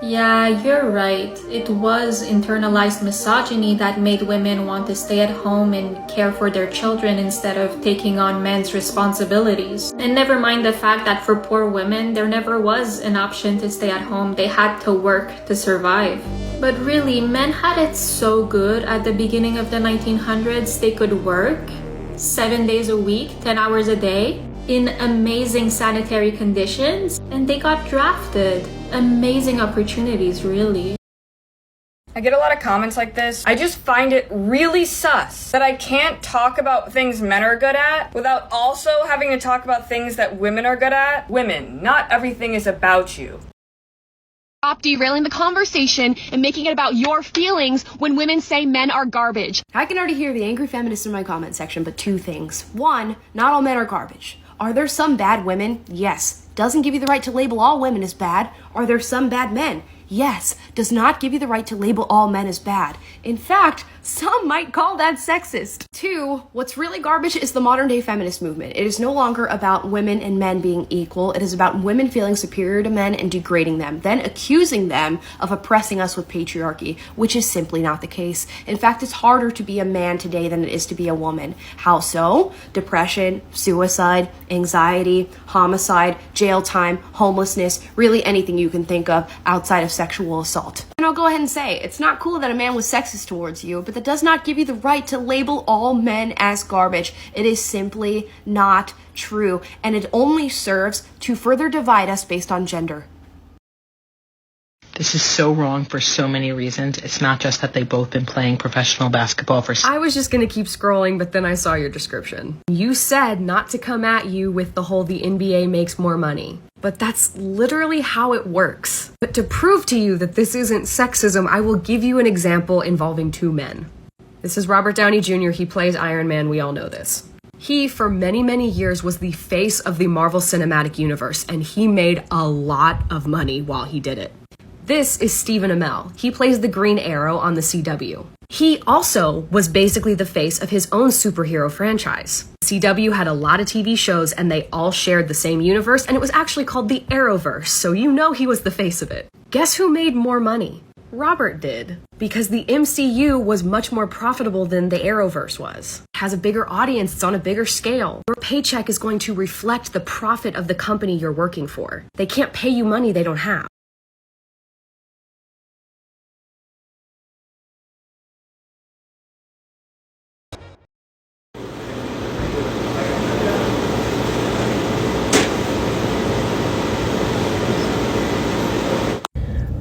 Yeah, you're right. It was internalized misogyny that made women want to stay at home and care for their children instead of taking on men's responsibilities. And never mind the fact that for poor women, there never was an option to stay at home. They had to work to survive. But really, men had it so good at the beginning of the 1900s. They could work 7 days a week, 10 hours a day, in amazing sanitary conditions, and they got drafted. Amazing opportunities, really. I get a lot of comments like this. I just find it really sus that I can't talk about things men are good at without also having to talk about things that women are good at. Women, not everything is about you. Stop derailing the conversation and making it about your feelings when women say men are garbage. I can already hear the angry feminists in my comment section, but two things. One, not all men are garbage. Are there some bad women? Yes. Doesn't give you the right to label all women as bad. Are there some bad men? Yes. Does not give you the right to label all men as bad. In fact, some might call that sexist. Two, what's really garbage is the modern day feminist movement. It is no longer about women and men being equal. It is about women feeling superior to men and degrading them, then accusing them of oppressing us with patriarchy, which is simply not the case. In fact, it's harder to be a man today than it is to be a woman. How so? Depression, suicide, anxiety, homicide, jail time, homelessness, really anything you can think of outside of sexual assault. And I'll go ahead and say, it's not cool that a man was sexist towards you, but that does not give you the right to label all men as garbage. It is simply not true, and it only serves to further divide us based on gender. This is so wrong for so many reasons. It's not just that they've both been playing professional basketball for... I was just gonna keep scrolling, but then I saw your description. You said not to come at you with the whole the NBA makes more money. But that's literally how it works. But to prove to you that this isn't sexism, I will give you an example involving two men. This is Robert Downey Jr. He plays Iron Man. We all know this. He, for many, many years, was the face of the Marvel Cinematic Universe, and he made a lot of money while he did it. This is Stephen Amell. He plays the Green Arrow on the CW. He also was basically the face of his own superhero franchise. CW had a lot of TV shows and they all shared the same universe, and it was actually called the Arrowverse, so you know he was the face of it. Guess who made more money? Robert did. Because the MCU was much more profitable than the Arrowverse was. It has a bigger audience, it's on a bigger scale. Your paycheck is going to reflect the profit of the company you're working for. They can't pay you money they don't have.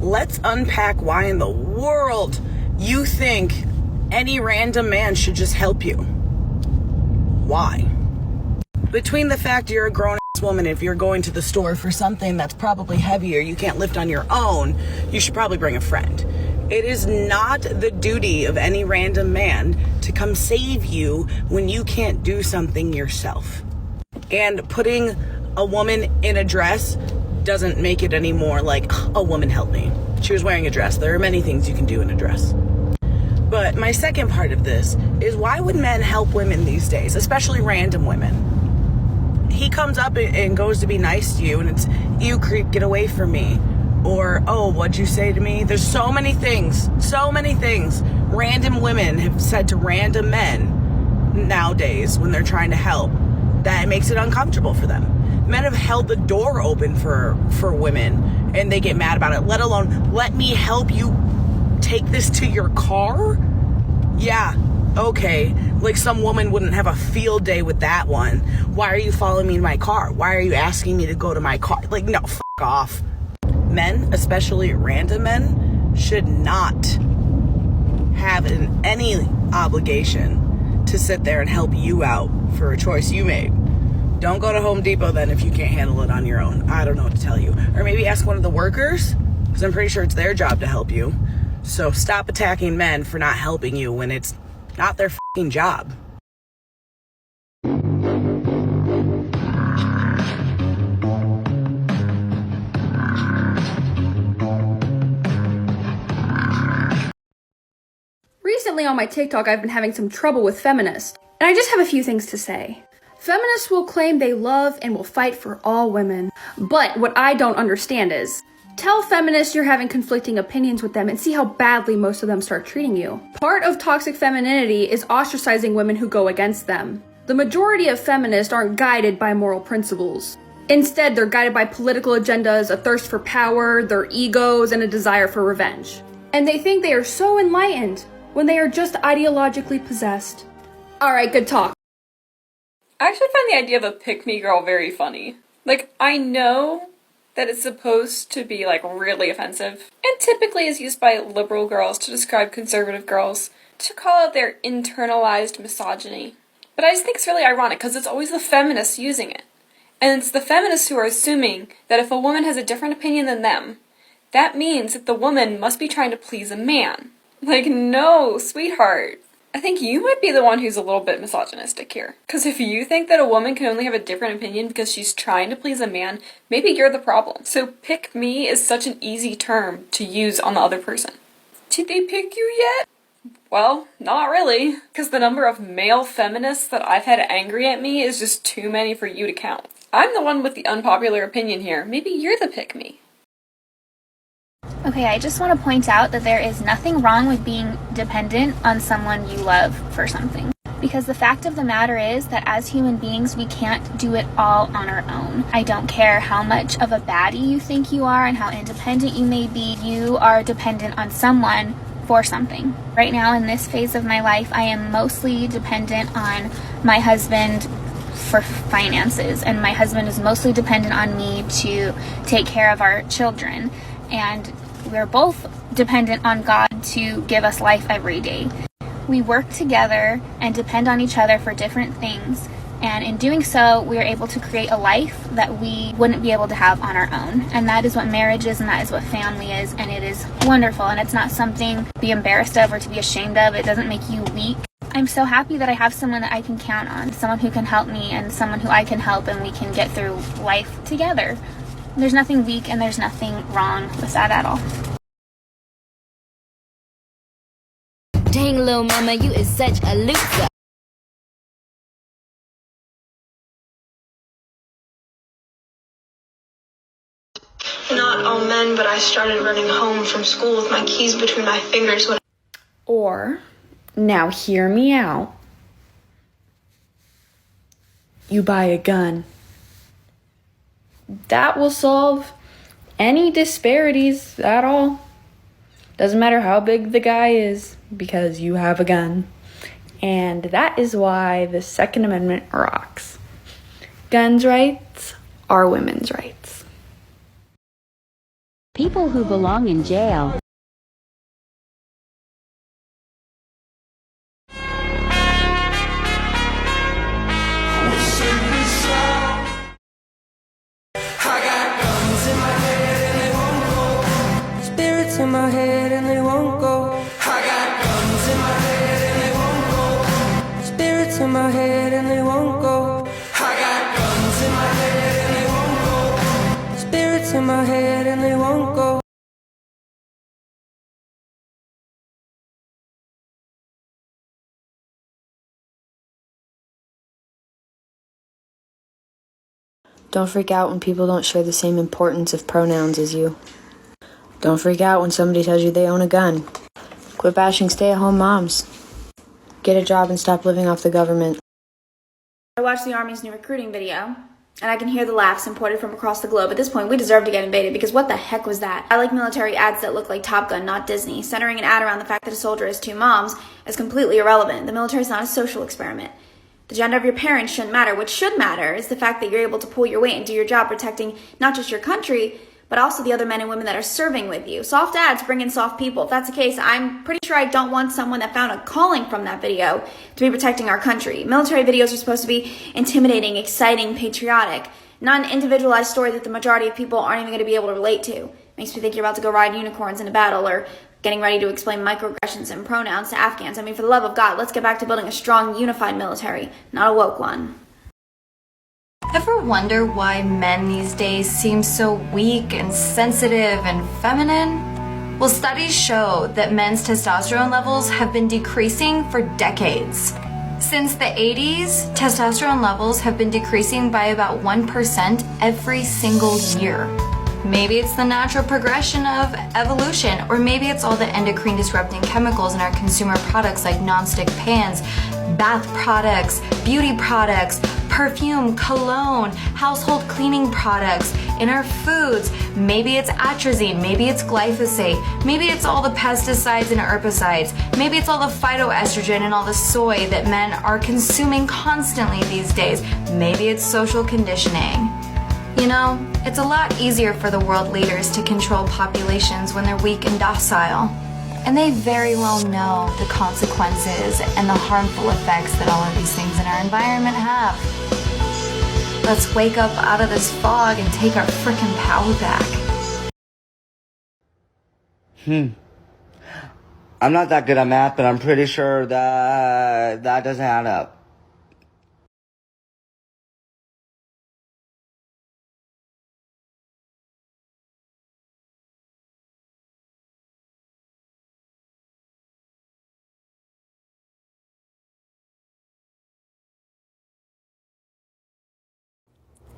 Let's unpack why in the world you think any random man should just help you. Why? Between the fact you're a grown-ass woman, if you're going to the store for something that's probably heavier, you can't lift on your own, you should probably bring a friend. It is not the duty of any random man to come save you when you can't do something yourself. And putting a woman in a dress doesn't make it any more like, a woman help me. She was wearing a dress. There are many things you can do in a dress. But my second part of this is, why would men help women these days, especially random women? He comes up and goes to be nice to you, and it's, you creep, get away from me. Or, oh, what'd you say to me? There's so many things random women have said to random men nowadays when they're trying to help, that it makes it uncomfortable for them. Men have held the door open for women and they get mad about it, let alone, let me help you take this to your car? Yeah, okay. Like some woman wouldn't have a field day with that one. Why are you following me in my car? Why are you asking me to go to my car? Like, no, f*** off. Men, especially random men, should not have any obligation to sit there and help you out for a choice you made. Don't go to Home Depot then if you can't handle it on your own. I don't know what to tell you. Or maybe ask one of the workers, because I'm pretty sure it's their job to help you. So stop attacking men for not helping you when it's not their fucking job. Recently on my TikTok, I've been having some trouble with feminists, and I just have a few things to say. Feminists will claim they love and will fight for all women, but what I don't understand is, Tell feminists you're having conflicting opinions with them and see how badly most of them start treating you. Part of toxic femininity is ostracizing women who go against them. The majority of feminists aren't guided by moral principles. Instead, they're guided by political agendas, a thirst for power, their egos, and a desire for revenge. And they think they are so enlightened when they are just ideologically possessed. Alright, good talk. I actually find the idea of a pick-me girl very funny. Like, I know that it's supposed to be, like, really offensive, and typically is used by liberal girls to describe conservative girls, to call out their internalized misogyny. But I just think it's really ironic, because it's always the feminists using it. And it's the feminists who are assuming that if a woman has a different opinion than them, that means that the woman must be trying to please a man. Like, no, sweetheart. I think you might be the one who's a little bit misogynistic here. Because if you think that a woman can only have a different opinion because she's trying to please a man, maybe you're the problem. So pick me is such an easy term to use on the other person. Did they pick you yet? Well, not really. Because the number of male feminists that I've had angry at me is just too many for you to count. I'm the one with the unpopular opinion here. Maybe you're the pick me. Okay, I just want to point out that there is nothing wrong with being dependent on someone you love for something. Because the fact of the matter is that as human beings, we can't do it all on our own. I don't care how much of a baddie you think you are and how independent you may be, you are dependent on someone for something. Right now, in this phase of my life, I am mostly dependent on my husband for finances, and my husband is mostly dependent on me to take care of our children. And we're both dependent on God to give us life every day. We work together and depend on each other for different things, and in doing so, we are able to create a life that we wouldn't be able to have on our own. And that is what marriage is, and that is what family is, and it is wonderful, and it's not something to be embarrassed of or to be ashamed of. It doesn't make you weak. I'm so happy that I have someone that I can count on, someone who can help me and someone who I can help, and we can get through life together. There's nothing weak and there's nothing wrong with that at all. Dang, little mama, you is such a loser. Not all men, but I started running home from school with my keys between my fingers. Or, now hear me out. You buy a gun. That will solve any disparities at all. Doesn't matter how big the guy is, because you have a gun. And that is why the Second Amendment rocks. Guns' rights are women's rights. People who belong in jail. In my head and they won't go. I got guns in my head and they won't go. Spirits in my head and they won't go. I got guns in my head and they won't go. Spirits in my head and they won't go. Don't freak out when people don't share the same importance of pronouns as you. Don't freak out when somebody tells you they own a gun. Quit bashing stay-at-home moms. Get a job and stop living off the government. I watched the Army's new recruiting video, and I can hear the laughs imported from across the globe. At this point, we deserve to get invaded, because what the heck was that? I like military ads that look like Top Gun, not Disney. Centering an ad around the fact that a soldier has two moms is completely irrelevant. The military is not a social experiment. The gender of your parents shouldn't matter. What should matter is the fact that you're able to pull your weight and do your job protecting not just your country, but also the other men and women that are serving with you. Soft ads bring in soft people. If that's the case, I'm pretty sure I don't want someone that found a calling from that video to be protecting our country. Military videos are supposed to be intimidating, exciting, patriotic, not an individualized story that the majority of people aren't even going to be able to relate to. Makes me think you're about to go ride unicorns in a battle, or getting ready to explain microaggressions and pronouns to Afghans. I mean, for the love of God, let's get back to building a strong, unified military, not a woke one. Ever wonder why men these days seem so weak and sensitive and feminine? Well, studies show that men's testosterone levels have been decreasing for decades. Since the 80s, testosterone levels have been decreasing by about 1% every single year. Maybe it's the natural progression of evolution, or maybe it's all the endocrine disrupting chemicals in our consumer products like nonstick pans, bath products, beauty products, perfume, cologne, household cleaning products, in our foods. Maybe it's atrazine, maybe it's glyphosate, maybe it's all the pesticides and herbicides, maybe it's all the phytoestrogen and all the soy that men are consuming constantly these days. Maybe it's social conditioning. You know, it's a lot easier for the world leaders to control populations when they're weak and docile. And they very well know the consequences and the harmful effects that all of these things in our environment have. Let's wake up out of this fog and take our frickin' power back. I'm not that good at math, but I'm pretty sure that doesn't add up.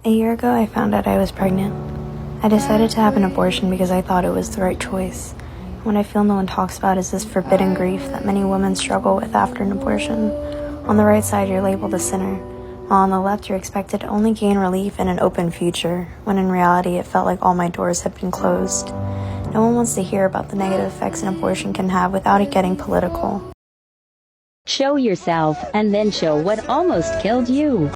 A year ago, I found out I was pregnant. I decided to have an abortion because I thought it was the right choice. What I feel no one talks about is this forbidden grief that many women struggle with after an abortion. On the right side, you're labeled a sinner, while on the left, you're expected to only gain relief in an open future, when in reality, it felt like all my doors had been closed. No one wants to hear about the negative effects an abortion can have without it getting political. Show yourself, and then show what almost killed you.